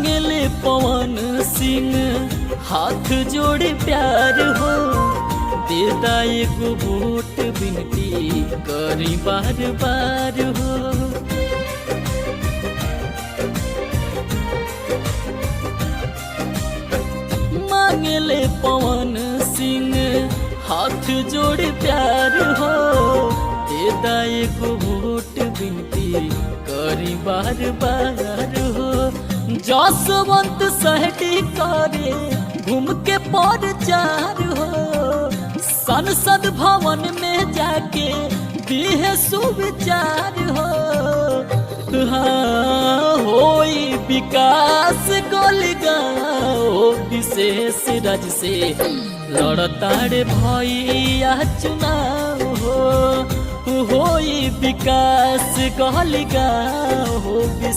मांगले पवन सिंह हाथ जोड़े प्यार हो, देदा एगो वोट विनती करी बार बार हो। मांगले पवन सिंह हाथ जोड़े प्यार हो, देदा एगो वोट विनती करी बार बार हो। जसवंत सहटी करे घूम के प्रचार हो, संसद भवन में जाके दिहे सुविचार हो। हाँ होई विकास गोलगांव विशेष राज्य से लड़ताड़े भैया चुनाव हो। होई विकास गोलगांव